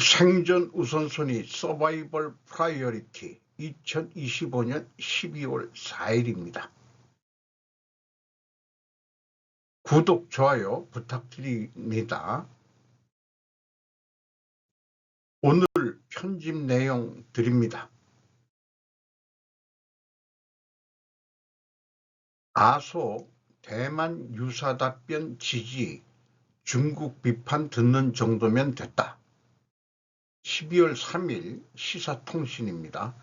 생존 우선순위 서바이벌 프라이어리티 2025년 12월 4일입니다. 구독, 좋아요 부탁드립니다. 오늘 편집 내용 드립니다. 아소 대만 유사 답변 지지, 중국 비판 듣는 정도면 됐다. 12월 3일 시사통신입니다.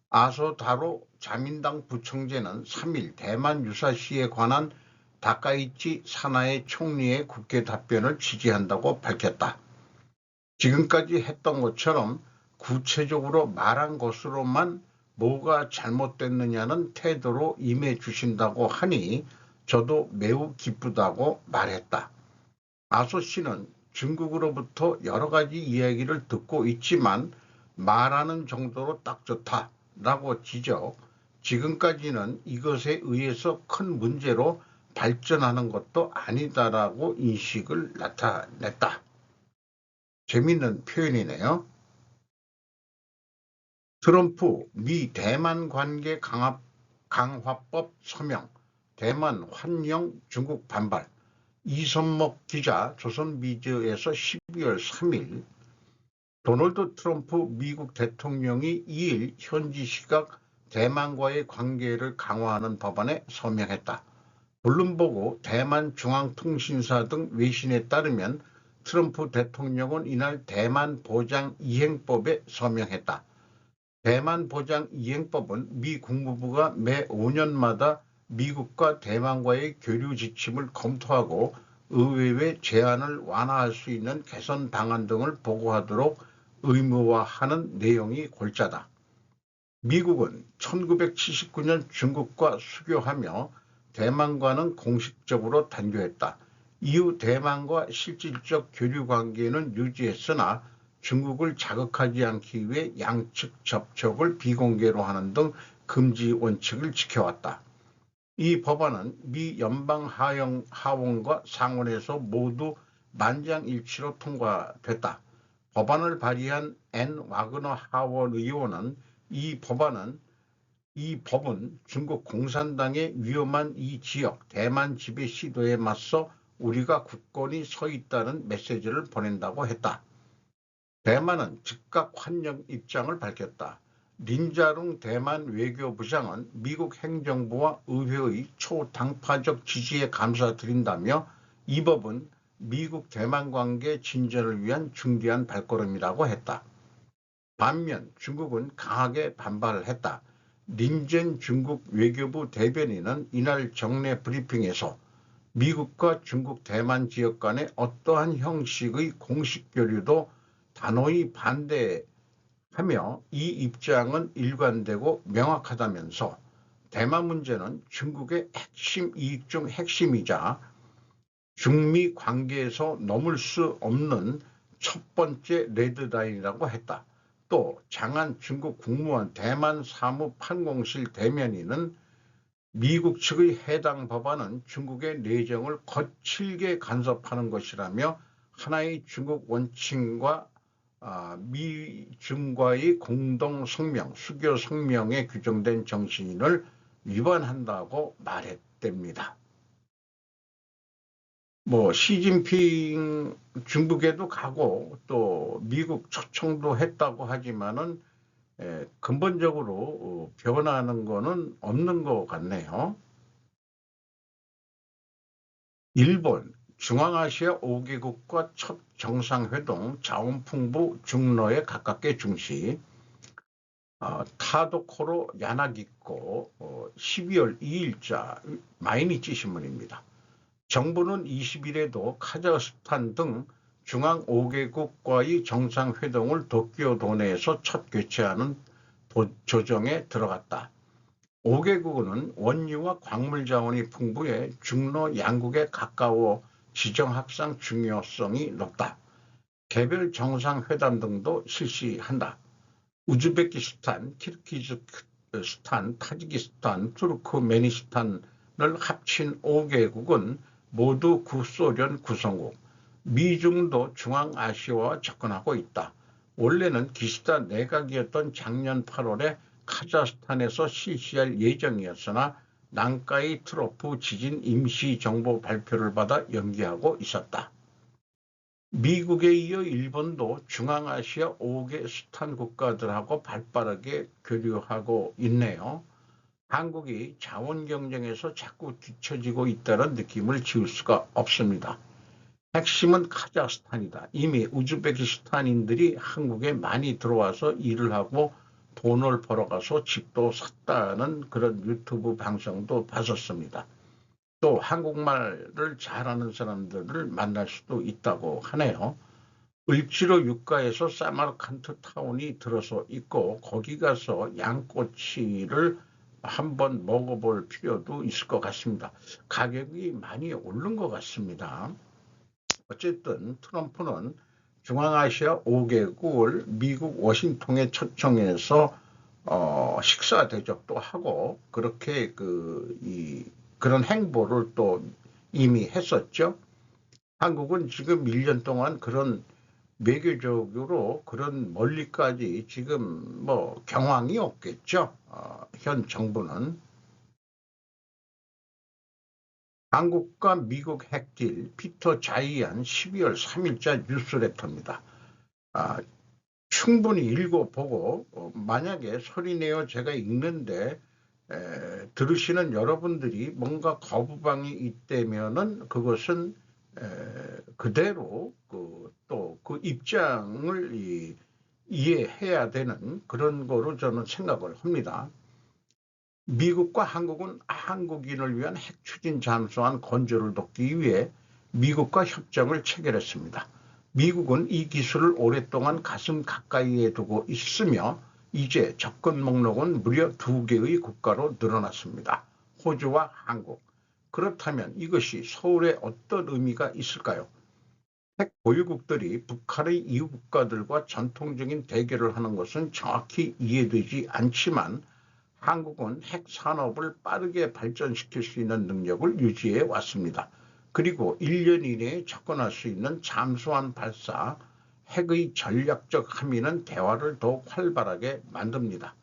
아소 다로 자민당 부총재는 3일 대만 유사시에 관한 다카이치 사나이 총리의 국회 답변을 지지한다고 밝혔다. 지금까지 했던 것처럼 구체적으로 말한 것으로만 뭐가 잘못됐느냐는 태도로 임해 주신다고 하니 저도 매우 기쁘다고 말했다. 아소 씨는 중국으로부터 여러 가지 이야기를 듣고 있지만 말하는 정도로 딱 좋다라고 지적, 지금까지는 이것에 의해서 큰 문제로 발전하는 것도 아니다라고 인식을 나타냈다. 재미있는 표현이네요. 트럼프 미 대만 관계 강화법 서명, 대만 환영 중국 반발. 이선목 기자 조선미디어에서 12월 3일 도널드 트럼프 미국 대통령이 2일 현지 시각 대만과의 관계를 강화하는 법안에 서명했다. 블룸버그 대만 중앙통신사 등 외신에 따르면 트럼프 대통령은 이날 대만 보장 이행법에 서명했다. 대만 보장 이행법은 미 국무부가 매 5년마다 미국과 대만과의 교류 지침을 검토하고 의회의 제한을 완화할 수 있는 개선 방안 등을 보고하도록 의무화하는 내용이 골자다. 미국은 1979년 중국과 수교하며 대만과는 공식적으로 단교했다. 이후 대만과 실질적 교류 관계는 유지했으나 중국을 자극하지 않기 위해 양측 접촉을 비공개로 하는 등 금지 원칙을 지켜왔다. 이 법안은 미 연방하원과 상원에서 모두 만장일치로 통과됐다. 법안을 발의한 앤 와그너 하원 의원은 이 법은 중국 공산당의 위험한 이 지역 대만 지배 시도에 맞서 우리가 굳건히 서 있다는 메시지를 보낸다고 했다. 대만은 즉각 환영 입장을 밝혔다. 린자룽 대만 외교부장은 미국 행정부와 의회의 초당파적 지지에 감사드린다며 이 법은 미국 대만 관계 진전을 위한 중대한 발걸음이라고 했다. 반면 중국은 강하게 반발을 했다. 린젠 중국 외교부 대변인은 이날 정례 브리핑에서 미국과 중국 대만 지역 간의 어떠한 형식의 공식 교류도 단호히 반대하며 이 입장은 일관되고 명확하다면서 대만 문제는 중국의 핵심 이익 중 핵심이자 중미 관계에서 넘을 수 없는 첫 번째 레드라인이라고 했다. 또 장한 중국 국무원 대만 사무 판공실 대변인은 미국 측의 해당 법안은 중국의 내정을 거칠게 간섭하는 것이라며 하나의 중국 원칙과 미중과의 공동 성명, 수교 성명에 규정된 정신을 위반한다고 말했답니다. 시진핑 중국에도 가고 또 미국 초청도 했다고 하지만은 근본적으로 변하는 거는 없는 것 같네요. 일본 중앙아시아 5개국과 첫 정상회동 자원풍부 중로에 가깝게 중시. 타도코로 야나기코 12월 2일자 마이니치 신문입니다. 정부는 20일에도 카자흐스탄 등 중앙 5개국과의 정상회동을 도쿄 도내에서 첫 개최하는 조정에 들어갔다. 5개국은 원유와 광물 자원이 풍부해 중로 양국에 가까워 지정학상 중요성이 높다. 개별 정상회담 등도 실시한다. 우즈베키스탄, 키르기즈스탄, 타지키스탄, 투르크메니스탄을 합친 5개국은 모두 구소련 구성국, 미중도 중앙아시아와 접근하고 있다. 원래는 기시다 내각이었던 작년 8월에 카자흐스탄에서 실시할 예정이었으나 난카이 트로프 지진 임시 정보 발표를 받아 연기하고 있었다. 미국에 이어 일본도 중앙아시아 5개 수탄 국가들하고 발빠르게 교류하고 있네요. 한국이 자원 경쟁에서 자꾸 뒤처지고 있다는 느낌을 지울 수가 없습니다. 핵심은 카자흐스탄이다. 이미 우즈베키스탄인들이 한국에 많이 들어와서 일을 하고 돈을 벌어가서 집도 샀다는 그런 유튜브 방송도 봤었습니다. 또 한국말을 잘하는 사람들을 만날 수도 있다고 하네요. 을지로 유가에서 사마르칸트 타운이 들어서 있고 거기 가서 양꼬치를 한번 먹어볼 필요도 있을 것 같습니다. 가격이 많이 오른 것 같습니다. 어쨌든 트럼프는 중앙아시아 5개국을 미국 워싱턴에 초청해서 식사 대접도 하고 그렇게 그런 행보를 또 이미 했었죠. 한국은 지금 1년 동안 그런 외교적으로 그런 멀리까지 지금 뭐 경황이 없겠죠. 현 정부는. 한국과 미국 핵딜 피터 자이안 12월 3일자 뉴스레터입니다. 충분히 읽어보고 만약에 소리내어 제가 읽는데 들으시는 여러분들이 뭔가 거부감이 있다면은 그것은 그대로 또 그 입장을 이해해야 되는 그런 거로 저는 생각을 합니다. 미국과 한국은 한국인을 위한 핵 추진 잠수함 건조를 돕기 위해 미국과 협정을 체결했습니다. 미국은 이 기술을 오랫동안 가슴 가까이에 두고 있으며 이제 접근 목록은 무려 2개의 국가로 늘어났습니다. 호주와 한국. 그렇다면 이것이 서울에 어떤 의미가 있을까요? 핵 보유국들이 북한의 이웃 국가들과 전통적인 대결을 하는 것은 정확히 이해되지 않지만 한국은 핵 산업을 빠르게 발전시킬 수 있는 능력을 유지해 왔습니다. 그리고 1년 이내에 접근할 수 있는 잠수함 발사, 핵의 전략적 함의는 대화를 더욱 활발하게 만듭니다.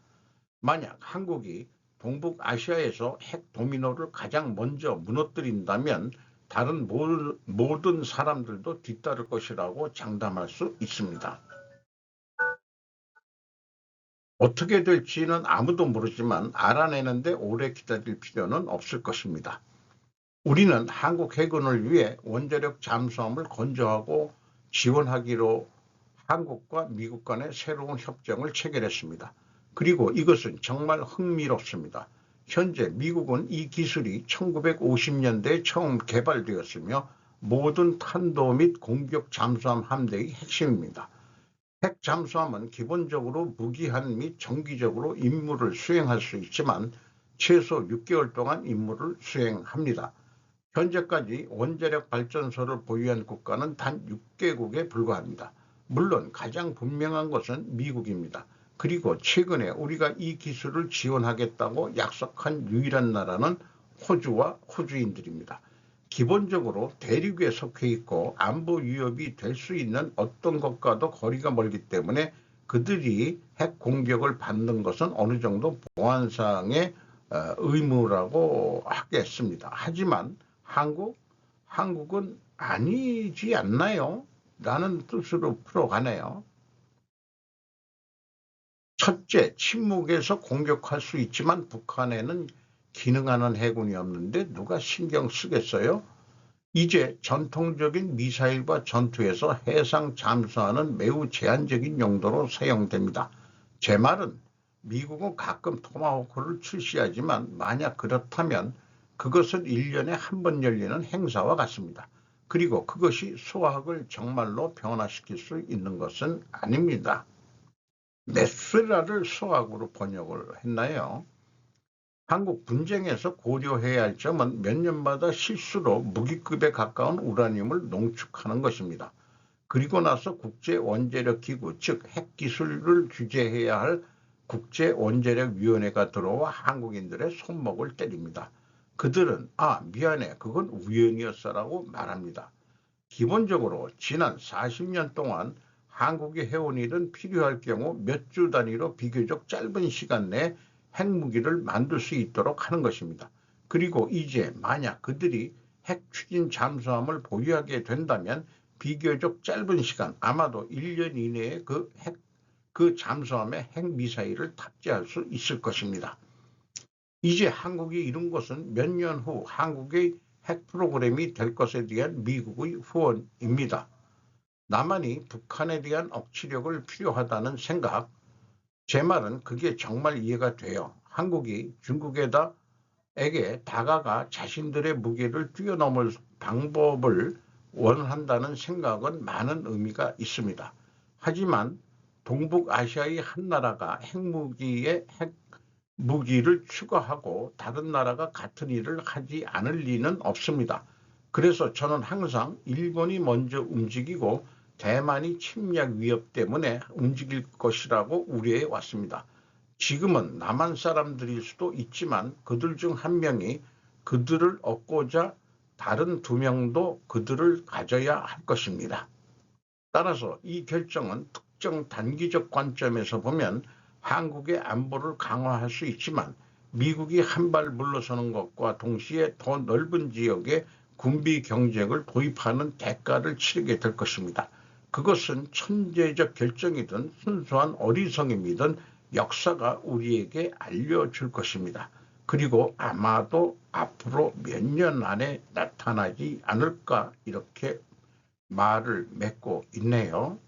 만약 한국이 동북아시아에서 핵 도미노를 가장 먼저 무너뜨린다면 다른 모든 사람들도 뒤따를 것이라고 장담할 수 있습니다. 어떻게 될지는 아무도 모르지만 알아내는데 오래 기다릴 필요는 없을 것입니다. 우리는 한국 해군을 위해 원자력 잠수함을 건조하고 지원하기로 한국과 미국 간의 새로운 협정을 체결했습니다. 그리고 이것은 정말 흥미롭습니다. 현재 미국은 이 기술이 1950년대에 처음 개발되었으며 모든 탄도 및 공격 잠수함 함대의 핵심입니다. 핵 잠수함은 기본적으로 무기한 및 정기적으로 임무를 수행할 수 있지만 최소 6개월 동안 임무를 수행합니다. 현재까지 원자력 발전소를 보유한 국가는 단 6개국에 불과합니다. 물론 가장 분명한 것은 미국입니다. 그리고 최근에 우리가 이 기술을 지원하겠다고 약속한 유일한 나라는 호주와 호주인들입니다. 기본적으로 대륙에 속해 있고 안보 위협이 될 수 있는 어떤 것과도 거리가 멀기 때문에 그들이 핵 공격을 받는 것은 어느 정도 보안상의 의무라고 하겠습니다. 하지만 한국은 아니지 않나요? 라는 뜻으로 풀어가네요. 첫째, 침묵에서 공격할 수 있지만 북한에는 기능하는 해군이 없는데 누가 신경 쓰겠어요? 이제 전통적인 미사일과 전투에서 해상 잠수함은 매우 제한적인 용도로 사용됩니다. 제 말은 미국은 가끔 토마호크를 출시하지만 만약 그렇다면 그것은 1년에 한 번 열리는 행사와 같습니다. 그리고 그것이 수학을 정말로 변화시킬 수 있는 것은 아닙니다. 메스라를 수학으로 번역을 했나요? 한국 분쟁에서 고려해야 할 점은 몇 년마다 실수로 무기급에 가까운 우라늄을 농축하는 것입니다. 그리고 나서 국제원자력기구 즉 핵기술을 규제해야 할 국제원자력위원회가 들어와 한국인들의 손목을 때립니다. 그들은 미안해 그건 우연이었어라고 말합니다. 기본적으로 지난 40년 동안 한국이 해온 일은 필요할 경우 몇 주 단위로 비교적 짧은 시간 내에 핵무기를 만들 수 있도록 하는 것입니다. 그리고 이제 만약 그들이 핵 추진 잠수함을 보유하게 된다면 비교적 짧은 시간, 아마도 1년 이내에 그 잠수함에 핵미사일을 탑재할 수 있을 것입니다. 이제 한국이 이룬 것은 몇 년 후 한국의 핵 프로그램이 될 것에 대한 미국의 후원입니다. 남한이 북한에 대한 억지력을 필요하다는 생각, 제 말은 그게 정말 이해가 돼요. 한국이 중국에게 다가가 자신들의 무게를 뛰어넘을 방법을 원한다는 생각은 많은 의미가 있습니다. 하지만 동북아시아의 한 나라가 핵무기를 추가하고 다른 나라가 같은 일을 하지 않을 리는 없습니다. 그래서 저는 항상 일본이 먼저 움직이고 대만이 침략 위협 때문에 움직일 것이라고 우려해 왔습니다. 지금은 남한 사람들일 수도 있지만 그들 중 한 명이 그들을 얻고자 다른 두 명도 그들을 가져야 할 것입니다. 따라서 이 결정은 특정 단기적 관점에서 보면 한국의 안보를 강화할 수 있지만 미국이 한 발 물러서는 것과 동시에 더 넓은 지역에 군비 경쟁을 도입하는 대가를 치르게 될 것입니다. 그것은 천재적 결정이든 순수한 어리석음이든 역사가 우리에게 알려줄 것입니다. 그리고 아마도 앞으로 몇 년 안에 나타나지 않을까 이렇게 말을 맺고 있네요.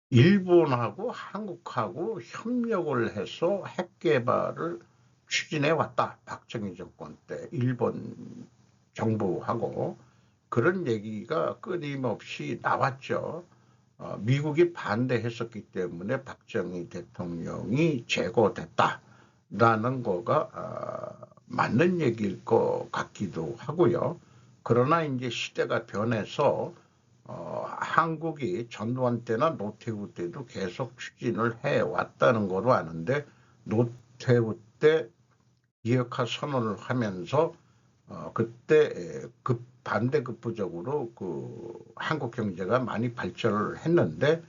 일본하고 한국하고 협력을 해서 핵 개발을 추진해 왔다. 박정희 정권 때 일본 정부하고 그런 얘기가 끊임없이 나왔죠. 미국이 반대했었기 때문에 박정희 대통령이 제거됐다라는 거가 맞는 얘기일 것 같기도 하고요. 그러나 이제 시대가 변해서 한국이 전두환 때나 노태우 때도 계속 추진을 해왔다는 거로 아는데 노태우 때 비핵화 선언을 하면서 그때 반대급부적으로 한국 경제가 많이 발전을 했는데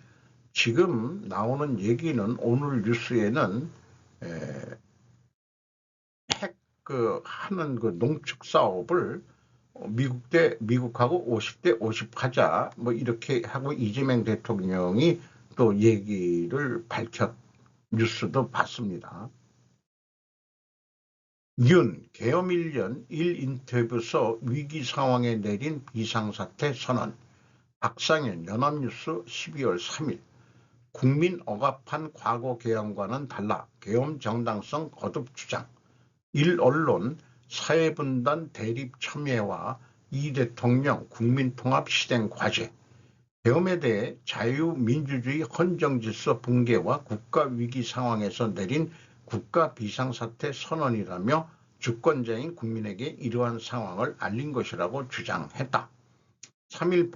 지금 나오는 얘기는 오늘 뉴스에는 핵 하는 농축 사업을 미국하고 50대 50 하자 뭐 이렇게 하고 이재명 대통령이 또 얘기를 뉴스도 봤습니다. 계엄 1년 1인터뷰에서 위기 상황에 내린 비상사태 선언. 박상현 연합뉴스 12월 3일. 국민 억압한 과거 계엄과는 달라 계엄 정당성 거듭 주장. 일언론 사회분단 대립 첨예와 이 대통령 국민통합 실행 과제. 계엄에 대해 자유민주주의 헌정질서 붕괴와 국가위기 상황에서 내린 국가비상사태 선언이라며 주권자인 국민에게 이러한 상황을 알린 것이라고 주장했다. 3일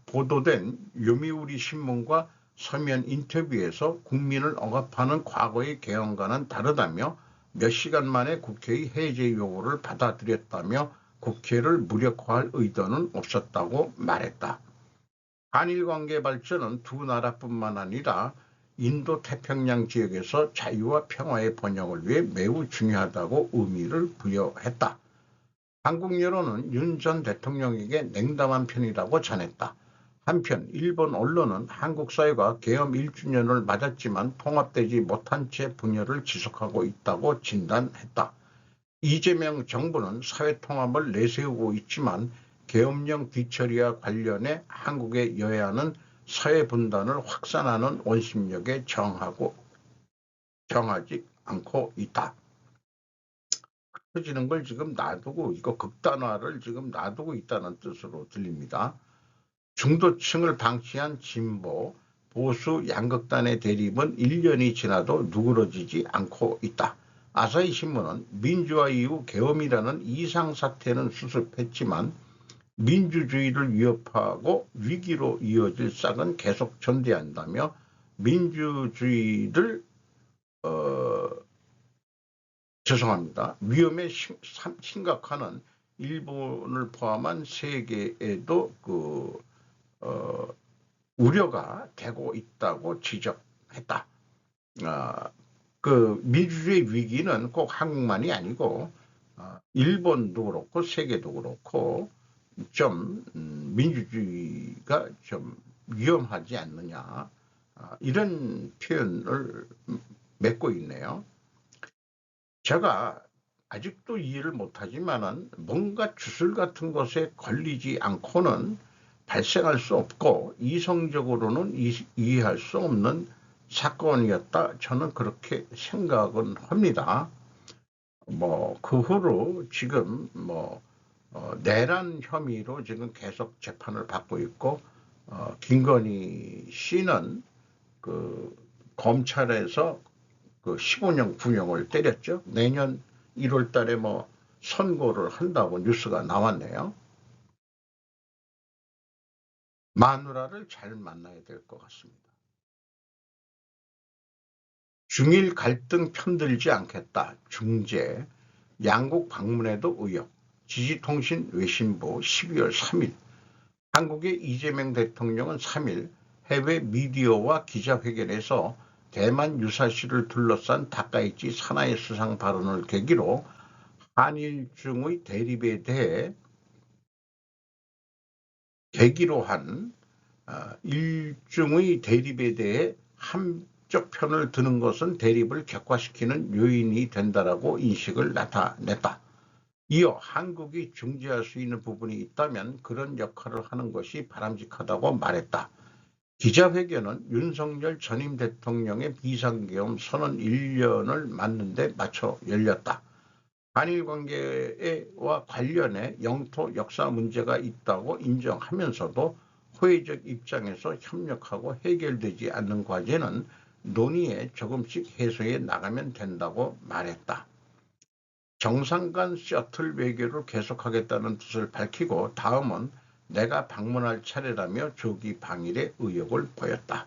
보도된 요미우리 신문과 서면 인터뷰에서 국민을 억압하는 과거의 계엄과는 다르다며 몇 시간 만에 국회의 해제 요구를 받아들였다며 국회를 무력화할 의도는 없었다고 말했다. 한일 관계 발전은 두 나라뿐만 아니라 인도 태평양 지역에서 자유와 평화의 번영을 위해 매우 중요하다고 의미를 부여했다. 한국 여론은 윤 전 대통령에게 냉담한 편이라고 전했다. 한편 일본 언론은 한국 사회가 계엄 1주년을 맞았지만 통합되지 못한 채 분열을 지속하고 있다고 진단했다. 이재명 정부는 사회통합을 내세우고 있지만 계엄령 뒤처리와 관련해 한국의 여야는 사회 분단을 확산하는 원심력에 정하지 않고 있다. 흩어지는 걸 지금 놔두고 이거 극단화를 지금 놔두고 있다는 뜻으로 들립니다. 중도층을 방치한 진보, 보수 양극단의 대립은 1년이 지나도 누그러지지 않고 있다. 아사히 신문은 민주화 이후 계엄이라는 이상사태는 수습했지만 민주주의를 위협하고 위기로 이어질 싹은 계속 존재한다며 민주주의를 위험에 심각한 일본을 포함한 세계에도 우려가 되고 있다고 지적했다. 그 민주주의 위기는 꼭 한국만이 아니고 일본도 그렇고 세계도 그렇고 좀 민주주의가 좀 위험하지 않느냐, 이런 표현을 맺고 있네요. 제가 아직도 이해를 못하지만은 뭔가 주술 같은 것에 걸리지 않고는 발생할 수 없고 이성적으로는 이해할 수 없는 사건이었다. 저는 그렇게 생각은 합니다. 그 후로 지금 내란 혐의로 지금 계속 재판을 받고 있고, 김건희 씨는 그 검찰에서 그 15년 구형을 때렸죠. 내년 1월 달에 선고를 한다고 뉴스가 나왔네요. 마누라를 잘 만나야 될 것 같습니다. 중일 갈등 편들지 않겠다. 중재. 양국 방문에도 의혹. 지지통신 외신부 12월 3일. 한국의 이재명 대통령은 3일 해외 미디어와 기자회견에서 대만 유사시를 둘러싼 다카이치 사나이 수상 발언을 계기로 한일중의 대립에 대해 일중의 대립에 대해 한쪽 편을 드는 것은 대립을 격화시키는 요인이 된다라고 인식을 나타냈다. 이어 한국이 중재할 수 있는 부분이 있다면 그런 역할을 하는 것이 바람직하다고 말했다. 기자회견은 윤석열 전임 대통령의 비상계엄 선언 1년을 맞는 데 맞춰 열렸다. 한일 관계와 관련해 영토 역사 문제가 있다고 인정하면서도 호의적 입장에서 협력하고 해결되지 않는 과제는 논의에 조금씩 해소해 나가면 된다고 말했다. 정상 간 셔틀 외교를 계속하겠다는 뜻을 밝히고 다음은 내가 방문할 차례라며 조기 방일의 의욕을 보였다.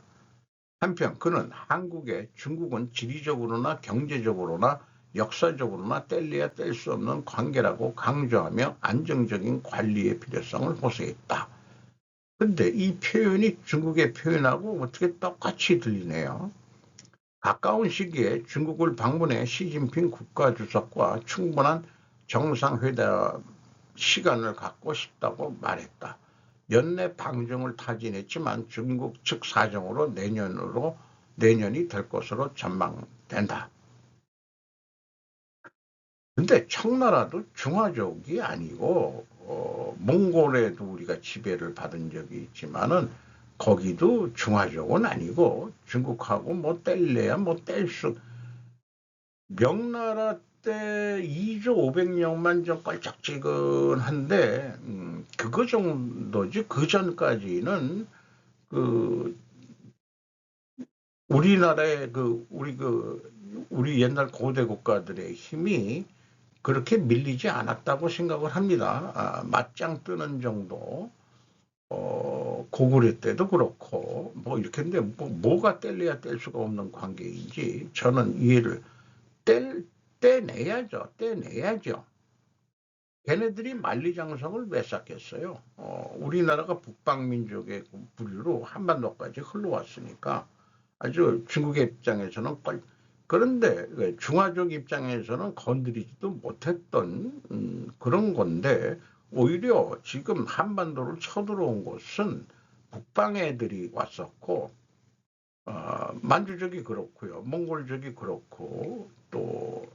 한편 그는 한국에 중국은 지리적으로나 경제적으로나 역사적으로나 뗄래야 뗄 수 없는 관계라고 강조하며 안정적인 관리의 필요성을 호소했다. 근데 이 표현이 중국의 표현하고 어떻게 똑같이 들리네요. 가까운 시기에 중국을 방문해 시진핑 국가주석과 충분한 정상회담 시간을 갖고 싶다고 말했다. 연내 방중을 타진했지만 중국 측 사정으로 내년이 될 것으로 전망된다. 근데 청나라도 중화족이 아니고 몽골에도 우리가 지배를 받은 적이 있지만은 거기도 중화족은 아니고 중국하고 뗄래야 뗄 수. 명나라 때 2조 500년만 좀 껄쩍지근한데 그거 정도지. 그 전까지는 그 우리나라의 우리 옛날 고대 국가들의 힘이 그렇게 밀리지 않았다고 생각을 합니다. 맞짱 뜨는 정도. 고구려 때도 그렇고 이렇게 했는데 뭐가 뗄래야 뗄 수가 없는 관계인지 저는 이해를 떼내야죠. 걔네들이 만리장성을 왜 쌓겠어요? 우리나라가 북방민족의 부류로 한반도까지 흘러왔으니까 아주 중국의 입장에서는 그런데 중화적 입장에서는 건드리지도 못했던 그런 건데 오히려 지금 한반도를 쳐들어온 것은 북방 애들이 왔었고 만주족이 그렇고요. 몽골족이 그렇고 또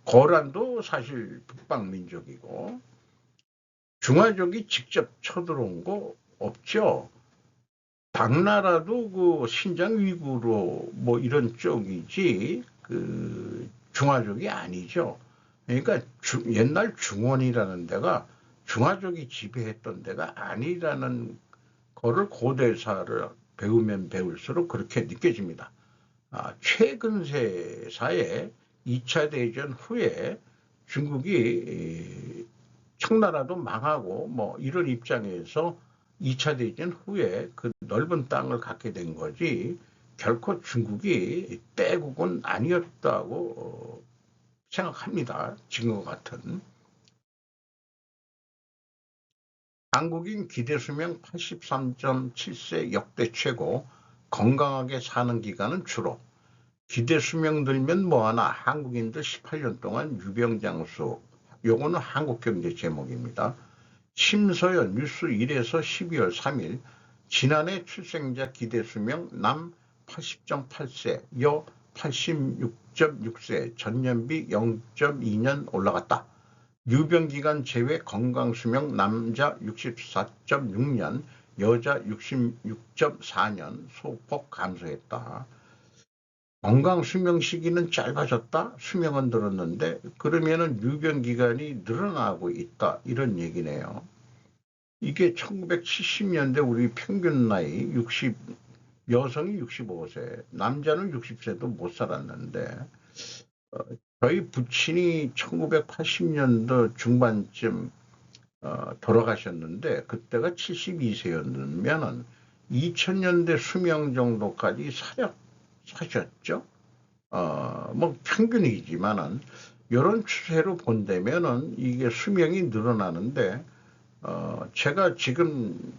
거란도 사실 북방민족이고 중화족이 직접 쳐들어온 거 없죠. 당나라도 그 신장 위구르 이런 쪽이지 그 중화족이 아니죠. 그러니까 옛날 중원이라는 데가 중화족이 지배했던 데가 아니라는 거를 고대사를 배우면 배울수록 그렇게 느껴집니다. 최근 세사에 2차 대전 후에 중국이 청나라도 망하고 이런 입장에서 2차 대전 후에 그 넓은 땅을 갖게 된 거지 결코 중국이 떼국은 아니었다고 생각합니다. 지금과 같은. 한국인 기대수명 83.7세 역대 최고, 건강하게 사는 기간은 주로. 기대수명 들면 뭐하나 한국인들 18년 동안 유병장수. 요거는 한국경제 제목입니다. 심서연 뉴스 1에서 12월 3일 지난해 출생자 기대수명 남 80.8세, 여 86.6세, 전년비 0.2년 올라갔다. 유병기간 제외 건강수명 남자 64.6년, 여자 66.4년 소폭 감소했다. 건강수명 시기는 짧아졌다? 수명은 늘었는데 그러면은 유병기간이 늘어나고 있다, 이런 얘기네요. 이게 1970년대 우리 평균 나이 여성이 65세, 남자는 60세도 못 살았는데 저희 부친이 1980년도 중반쯤 돌아가셨는데 그때가 72세였으면 2000년대 수명 정도까지 사셨죠. 뭐 평균이지만은 이런 추세로 본다면은 이게 수명이 늘어나는데 제가 지금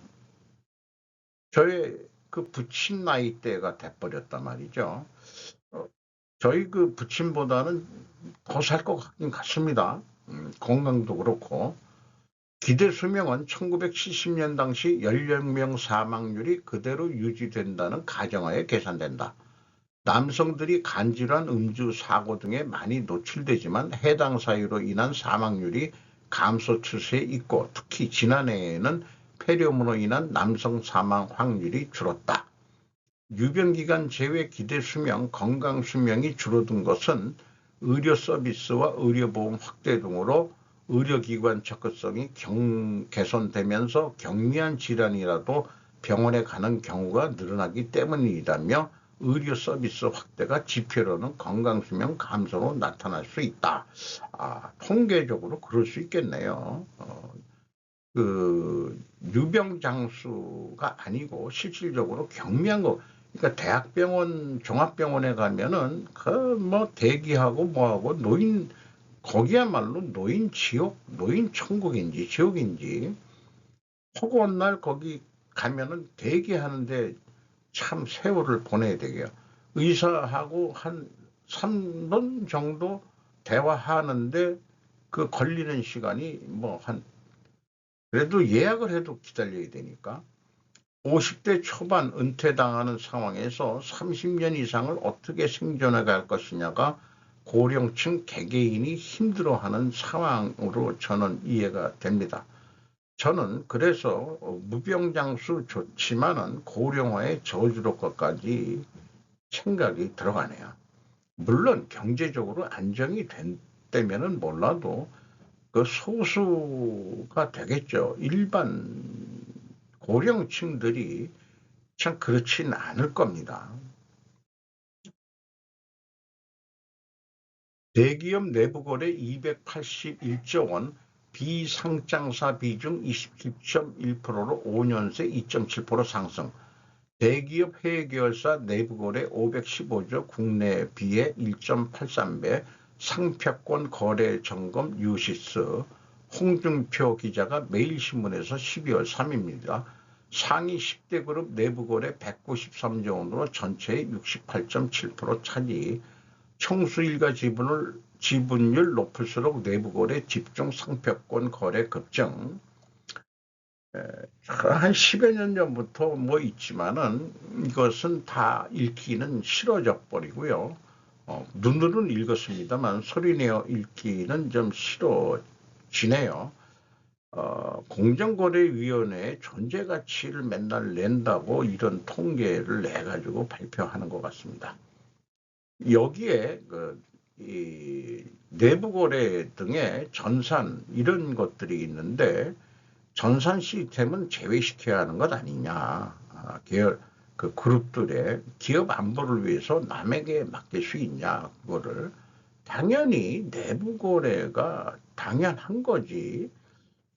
저의 그 부친 나이대가 돼버렸단 말이죠. 저희 그 부친보다는 더 살 것 같긴 같습니다. 건강도 그렇고. 기대 수명은 1970년 당시 연령명 사망률이 그대로 유지된다는 가정하에 계산된다. 남성들이 간질환, 음주, 사고 등에 많이 노출되지만 해당 사유로 인한 사망률이 감소 추세에 있고 특히 지난해에는 폐렴으로 인한 남성 사망 확률이 줄었다. 유병기간 제외 기대 수명, 건강 수명이 줄어든 것은 의료 서비스와 의료보험 확대 등으로 의료기관 접근성이 개선되면서 경미한 질환이라도 병원에 가는 경우가 늘어나기 때문이라며 의료 서비스 확대가 지표로는 건강수명 감소로 나타날 수 있다. 통계적으로 그럴 수 있겠네요. 그 유병장수가 아니고 실질적으로 경미한 거. 그러니까 대학병원, 종합병원에 가면은 그 뭐 대기하고 뭐하고 노인, 거기야말로 노인 지옥, 노인 천국인지 지옥인지. 허구한 날 거기 가면은 대기하는데 참 세월을 보내야 되게요. 의사하고 한 3분 정도 대화하는데 그 걸리는 시간이 뭐 그래도 예약을 해도 기다려야 되니까. 50대 초반 은퇴당하는 상황에서 30년 이상을 어떻게 생존해 갈 것이냐가 고령층 개개인이 힘들어하는 상황으로 저는 이해가 됩니다. 저는 그래서 무병장수 좋지만은 고령화의 저주로 것까지 생각이 들어가네요. 물론 경제적으로 안정이 된다면은 몰라도 그 소수가 되겠죠. 일반 고령층들이 참 그렇진 않을 겁니다. 대기업 내부거래 281조 원, 비상장사 비중 27.1%로 5년 새 2.7% 상승. 대기업 해외계열사 내부거래 515조, 국내 비해 1.83배, 상표권 거래 점검 유시스. 홍준표 기자가 매일신문에서 12월 3일입니다. 상위 10대 그룹 내부거래 193조 원으로 전체의 68.7% 차지. 총수일가 지분율 높을수록 내부거래 집중, 상표권 거래 급증. 한 10여 년 전부터 뭐 있지만은 이것은 다 읽기는 싫어져 버리고요. 눈으로는 읽었습니다만 소리내어 읽기는 좀 싫어지네요. 공정거래위원회의 존재가치를 맨날 낸다고 이런 통계를 내가지고 발표하는 것 같습니다. 여기에 이 내부거래 등의 전산 이런 것들이 있는데 전산 시스템은 제외시켜야 하는 것 아니냐. 계열 그 그룹들의 기업 안보를 위해서 남에게 맡길 수 있냐. 그거를 당연히 내부 거래가 당연한 거지.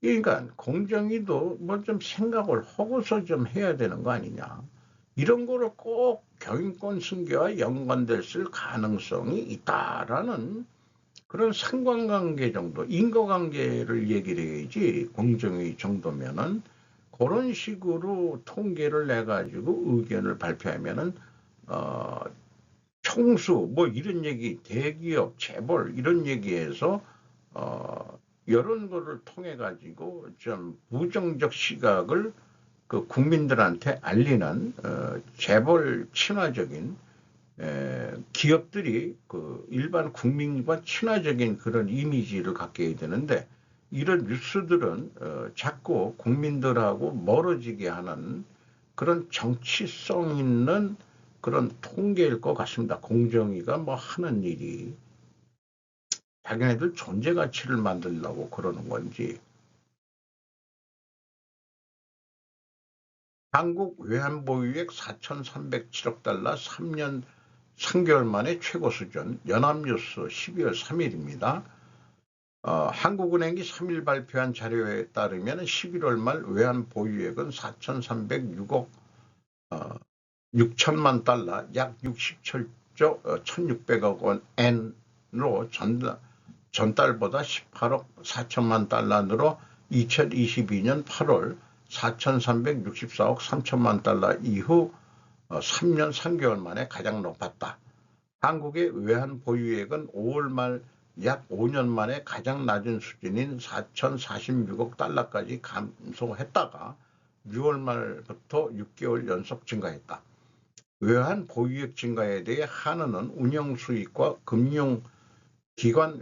그러니까 공정위도 뭐 좀 생각을 하고서 좀 해야 되는 거 아니냐. 이런 거를 꼭 경영권 승계와 연관될 가능성이 있다라는 그런 상관관계 정도, 인과관계를 얘기를 해야지 공정위 정도면은 그런 식으로 통계를 내가지고 의견을 발표하면은 총수 뭐 이런 얘기, 대기업, 재벌 이런 얘기에서 이런 거를 통해 가지고 좀 부정적 시각을 그 국민들한테 알리는 재벌 친화적인 기업들이 그 일반 국민과 친화적인 그런 이미지를 갖게 되는데 이런 뉴스들은 자꾸 국민들하고 멀어지게 하는 그런 정치성 있는 그런 통계일 것 같습니다. 공정위가 뭐 하는 일이 자기네들 존재 가치를 만들려고 그러는 건지. 한국 외환보유액 4,307억 달러 3년 3개월 만에 최고 수준. 연합뉴스 12월 3일입니다. 한국은행이 3일 발표한 자료에 따르면 11월 말 외환보유액은 4,306억 6천만 달러, 약 67조 1,600억 원 엔으로 전달보다 18억 4천만 달러 늘어 2022년 8월 4,364억 3천만 달러 이후 3년 3개월 만에 가장 높았다. 한국의 외환 보유액은 5월 말 약 5년 만에 가장 낮은 수준인 4,046억 달러까지 감소했다가 6월 말부터 6개월 연속 증가했다. 외환 보유액 증가에 대해 한은은 운영 수익과 금융기관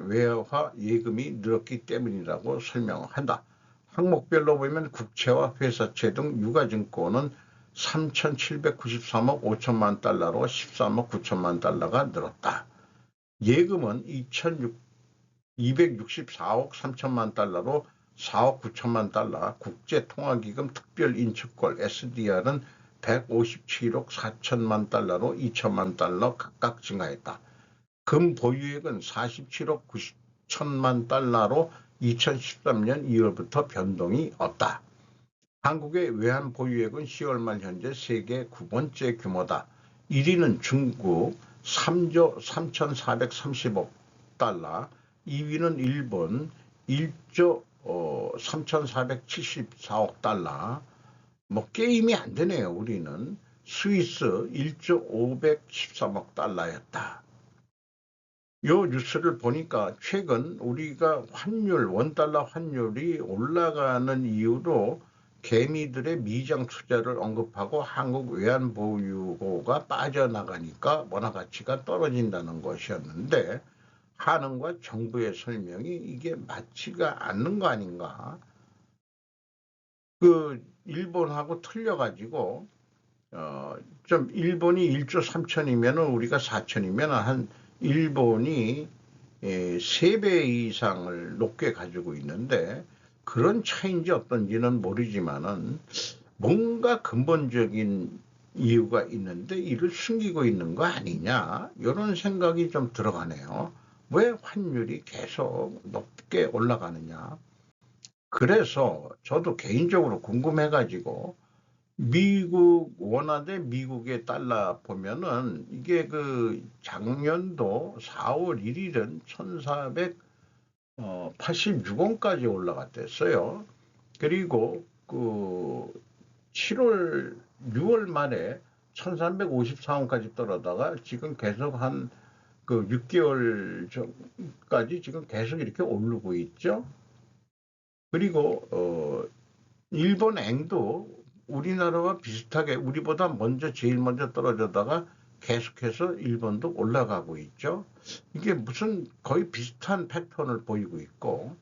외화 예금이 늘었기 때문이라고 설명한다. 항목별로 보면 국채와 회사채 등 유가증권은 3,793억 5천만 달러로 13억 9천만 달러가 늘었다. 예금은 264억 3천만 달러로 4억 9천만 달러, 국제통화기금 특별인축권 SDR은 157억 4천만 달러로 2천만 달러 각각 증가했다. 금 보유액은 47억 9천만 달러로 2013년 2월부터 변동이 없다. 한국의 외환 보유액은 10월 말 현재 세계 9번째 규모다. 1위는 중국 3조 3,430억 달러, 2위는 일본 1조 3,474억 달러, 뭐 게임이 안 되네요. 우리는 스위스 1조 513억 달러였다. 요 뉴스를 보니까 최근 우리가 환율, 원달러 환율이 올라가는 이유로 개미들의 미장 투자를 언급하고 한국 외환 보유고가 빠져나가니까 원화 가치가 떨어진다는 것이었는데 한은과 정부의 설명이 이게 맞지가 않는 거 아닌가? 그 일본하고 틀려가지고 좀 일본이 1조 3천이면 우리가 4천이면 한 일본이 3배 이상을 높게 가지고 있는데 그런 차이인지 어떤지는 모르지만은 뭔가 근본적인 이유가 있는데 이를 숨기고 있는 거 아니냐 이런 생각이 좀 들어가네요. 왜 환율이 계속 높게 올라가느냐. 그래서 저도 개인적으로 궁금해가지고 미국 원화 대 미국의 달러 보면은 이게 그 작년도 4월 1일은 1,486원까지 올라갔댔어요. 그리고 그 7월 6월 말에 1,354원까지 떨어다가 지금 계속 한 그 6개월 전까지 지금 계속 이렇게 오르고 있죠. 그리고 일본행도 우리나라와 비슷하게 우리보다 제일 먼저 떨어졌다가 계속해서 일본도 올라가고 있죠. 이게 무슨 거의 비슷한 패턴을 보이고 있고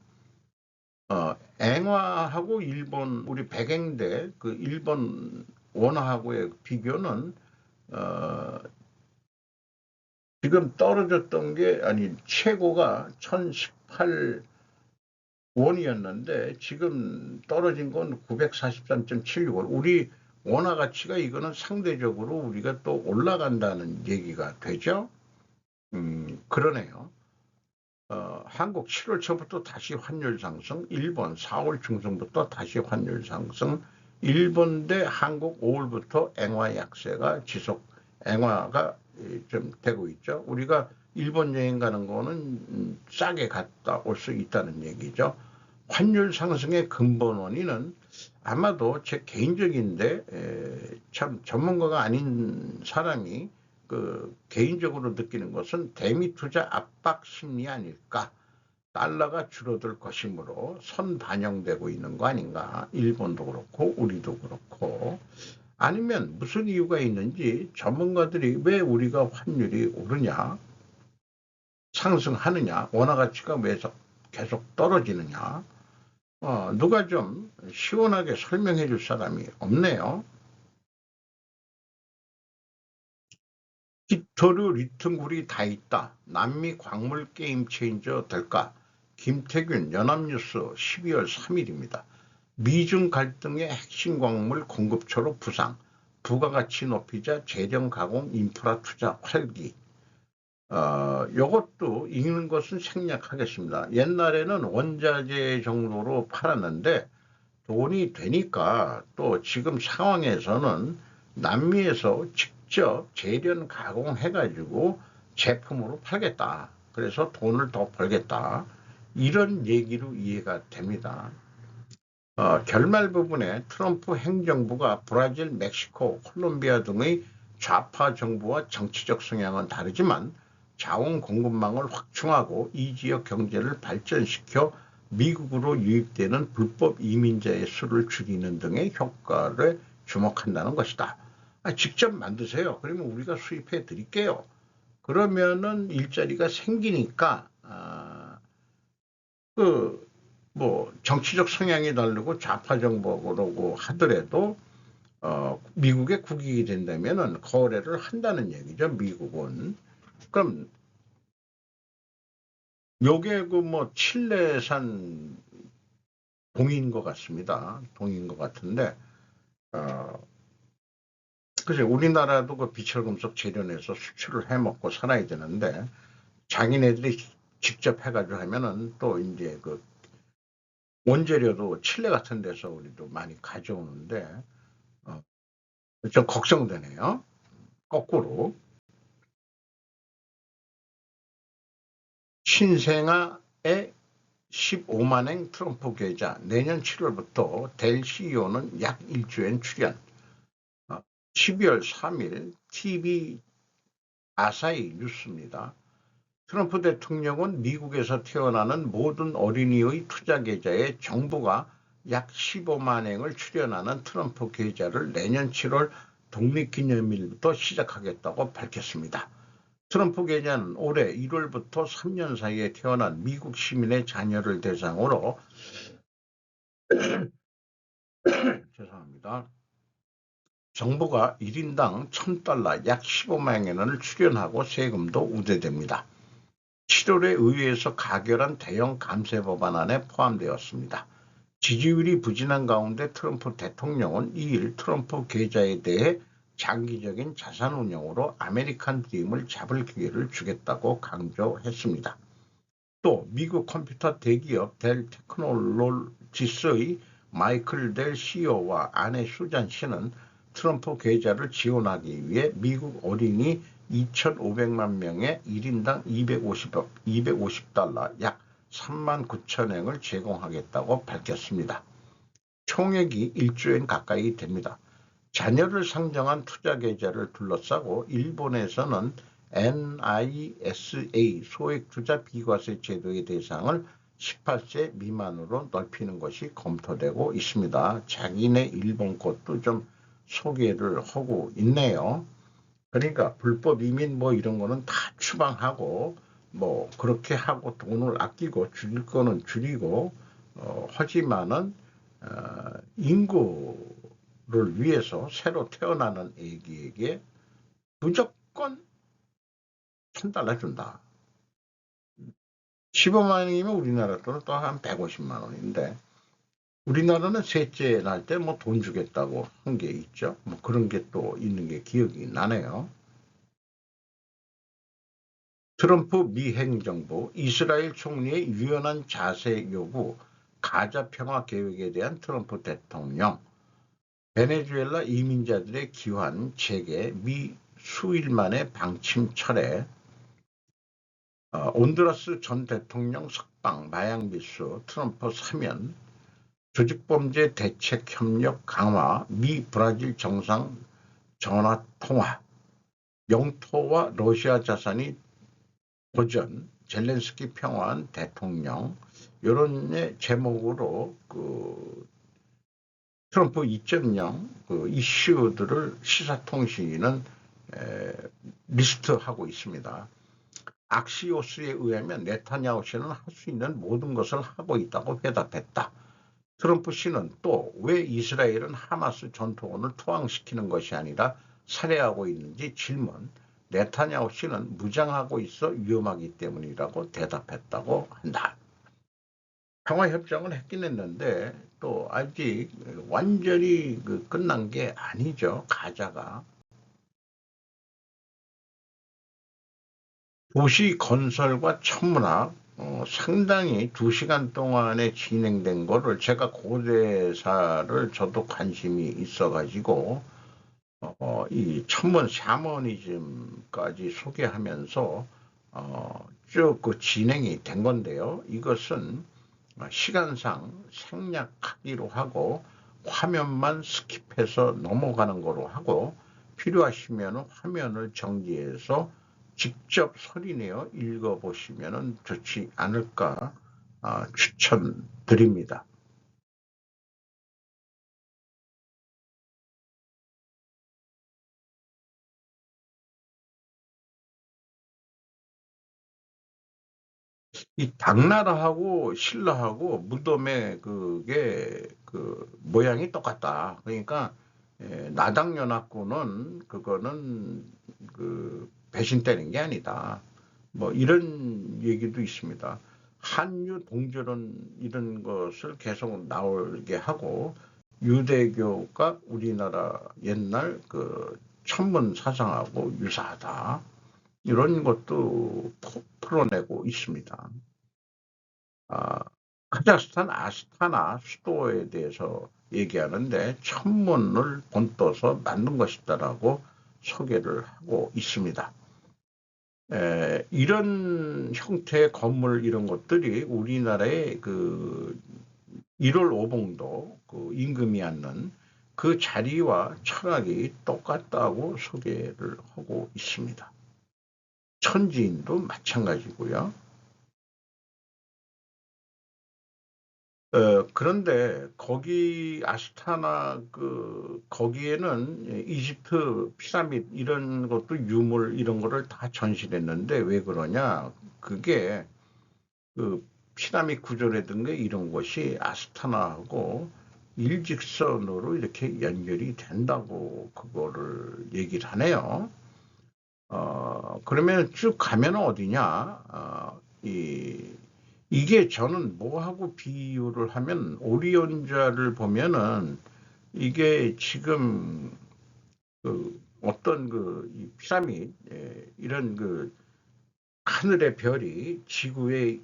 앵화하고 일본 우리 백엔대 그 일본 원화하고의 비교는 지금 떨어졌던 게 아니 최고가 1018 원이었는데 지금 떨어진 건 943.76원. 우리 원화 가치가 이거는 상대적으로 우리가 또 올라간다는 얘기가 되죠. 그러네요. 한국 7월 초부터 다시 환율 상승, 일본 4월 중순부터 다시 환율 상승, 일본 대 한국 5월부터 앵화 약세가 앵화가 좀 되고 있죠. 우리가 일본 여행 가는 거는 싸게 갔다 올 수 있다는 얘기죠. 환율 상승의 근본 원인은 아마도 제 개인적인데 참 전문가가 아닌 사람이 개인적으로 느끼는 것은 대미 투자 압박 심리 아닐까. 달러가 줄어들 것이므로 선반영되고 있는 거 아닌가. 일본도 그렇고 우리도 그렇고. 아니면 무슨 이유가 있는지 전문가들이 왜 우리가 환율이 오르냐, 상승하느냐, 원화 가치가 왜 계속 떨어지느냐, 누가 좀 시원하게 설명해 줄 사람이 없네요. 깃토류 리튬굴이 다 있다. 남미 광물 게임 체인저 될까? 김태균 연합뉴스 12월 3일입니다. 미중 갈등의 핵심 광물 공급처로 부상, 부가가치 높이자 재정 가공 인프라 투자 활기. 요것도 읽는 것은 생략하겠습니다. 옛날에는 원자재 정도로 팔았는데 돈이 되니까 또 지금 상황에서는 남미에서 직접 재련 가공해가지고 제품으로 팔겠다. 그래서 돈을 더 벌겠다. 이런 얘기로 이해가 됩니다. 결말 부분에 트럼프 행정부가 브라질, 멕시코, 콜롬비아 등의 좌파 정부와 정치적 성향은 다르지만 자원 공급망을 확충하고 이 지역 경제를 발전시켜 미국으로 유입되는 불법 이민자의 수를 줄이는 등의 효과를 주목한다는 것이다. 직접 만드세요. 그러면 우리가 수입해 드릴게요. 그러면은 일자리가 생기니까 정치적 성향이 다르고 좌파 정부라고 하더라도 미국의 국익이 된다면은 거래를 한다는 얘기죠. 미국은. 그럼 요게 칠레산 동인 것 같습니다. 동인 것 같은데 글쎄 우리나라도 비철금속 재련해서 수출을 해먹고 살아야 되는데 자기네들이 직접 해가지고 하면은 또 이제 원재료도 칠레 같은 데서 우리도 많이 가져오는데 좀 걱정되네요. 거꾸로. 신생아의 15만행 트럼프 계좌 내년 7월부터 델 CEO는 약 1조엔 출연. 12월 3일 TV 아사히 뉴스입니다. 트럼프 대통령은 미국에서 태어나는 모든 어린이의 투자 계좌에 정부가 약 15만행을 출연하는 트럼프 계좌를 내년 7월 독립기념일부터 시작하겠다고 밝혔습니다. 트럼프 계좌는 올해 1월부터 3년 사이에 태어난 미국 시민의 자녀를 대상으로 죄송합니다. 정부가 1인당 $1,000, 약 15만 원을 출연하고 세금도 우대됩니다. 7월에 의회에서 가결한 대형 감세 법안에 포함되었습니다. 지지율이 부진한 가운데 트럼프 대통령은 2일 트럼프 계좌에 대해 장기적인 자산 운용으로 아메리칸 드림을 잡을 기회를 주겠다고 강조했습니다. 또 미국 컴퓨터 대기업 델 테크놀로지스의 마이클 델 CEO와 아내 수잔 씨는 트럼프 계좌를 지원하기 위해 미국 어린이 2,500만 명에 1인당 $250, 약 39,000행을 제공하겠다고 밝혔습니다. 총액이 1조엔 가까이 됩니다. 자녀를 상정한 투자 계좌를 둘러싸고 일본에서는 NISA 소액투자 비과세 제도의 대상을 18세 미만으로 넓히는 것이 검토되고 있습니다. 자기네 일본 것도 좀 소개를 하고 있네요. 그러니까 불법 이민 이런 거는 다 추방하고 그렇게 하고 돈을 아끼고 줄일 거는 줄이고 하지만은 인구를 위해서 새로 태어나는 애기에게 무조건 $1,000 준다. 15만 원이면 우리나라 돈은 또 한 150만 원인데 우리나라는 셋째 날 때 돈 주겠다고 한 게 있죠. 그런 게 또 있는 게 기억이 나네요. 트럼프 미 행정부 이스라엘 총리의 유연한 자세 요구 가자 평화 계획에 대한 트럼프 대통령 베네수엘라 이민자들의 귀환 재개 미 수일 만에 방침 철회 온두라스 전 대통령 석방, 마약 밀수, 트럼프 사면, 조직범죄 대책 협력 강화, 미 브라질 정상 전화 통화, 영토와 러시아 자산이 보전, 젤렌스키 평화한 대통령, 이런 제목으로 트럼프 2.0 이슈들을 시사통신은 리스트하고 있습니다. 악시오스에 의하면 네타냐후 씨는 할 수 있는 모든 것을 하고 있다고 대답했다. 트럼프 씨는 또 왜 이스라엘은 하마스 전투원을 투항시키는 것이 아니라 살해하고 있는지 질문. 네타냐후 씨는 무장하고 있어 위험하기 때문이라고 대답했다고 한다. 평화협정을 했긴 했는데 또 아직 완전히 끝난 게 아니죠. 가자가. 도시 건설과 천문학 상당히 2시간 동안에 진행된 거를 제가 고대사를 저도 관심이 있어가지고 이 천문 샤머니즘까지 소개하면서 쭉 진행이 된 건데요. 이것은 시간상 생략하기로 하고 화면만 스킵해서 넘어가는 거로 하고 필요하시면 화면을 정지해서 직접 소리내어 읽어보시면 좋지 않을까 추천드립니다. 이 당나라하고 신라하고 무덤의 그게 모양이 똑같다. 그러니까 나당연합군은 그거는 배신 때린 게 아니다. 뭐 이런 얘기도 있습니다. 한유 동절은 이런 것을 계속 나오게 하고 유대교가 우리나라 옛날 천문 사상하고 유사하다. 이런 것도 풀어내고 있습니다. 카자흐스탄 아스타나 수도에 대해서 얘기하는데 천문을 본떠서 만든 것이다라고 소개를 하고 있습니다. 이런 형태의 건물 이런 것들이 우리나라의 1월 오봉도 임금이 앉는 그 자리와 철학이 똑같다고 소개를 하고 있습니다. 천지인도 마찬가지고요. 그런데 거기 아스타나 거기에는 이집트 피라미드 이런 것도 유물 이런 거를 다 전시했는데 왜 그러냐? 그게 피라미드 구조라든가 이런 것이 아스타나하고 일직선으로 이렇게 연결이 된다고 그거를 얘기를 하네요. 그러면 쭉 가면 어디냐? 이게 저는 뭐하고 비유를 하면 오리온자를 보면은 이게 지금 어떤 이 피라미드 이런 하늘의 별이 지구의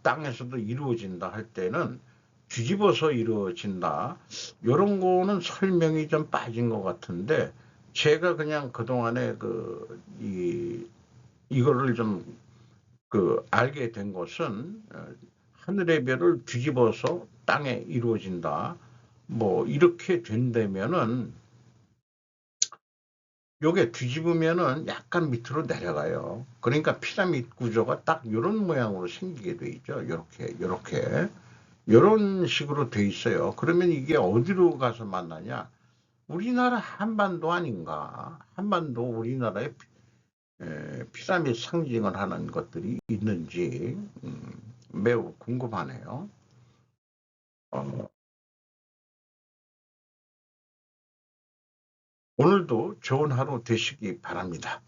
땅에서도 이루어진다 할 때는 뒤집어서 이루어진다. 이런 거는 설명이 좀 빠진 것 같은데 제가 그냥 그동안에 이거를 좀 알게 된 것은 하늘의 별을 뒤집어서 땅에 이루어진다. 뭐 이렇게 된다면은 요게 뒤집으면은 약간 밑으로 내려가요. 그러니까 피라미드 구조가 딱 이런 모양으로 생기게 돼 있죠. 이렇게 이런 식으로 돼 있어요. 그러면 이게 어디로 가서 만나냐? 우리나라 한반도 아닌가? 한반도 우리나라의 피라미드 상징을 하는 것들이 있는지 매우 궁금하네요. 어, 오늘도 좋은 하루 되시기 바랍니다.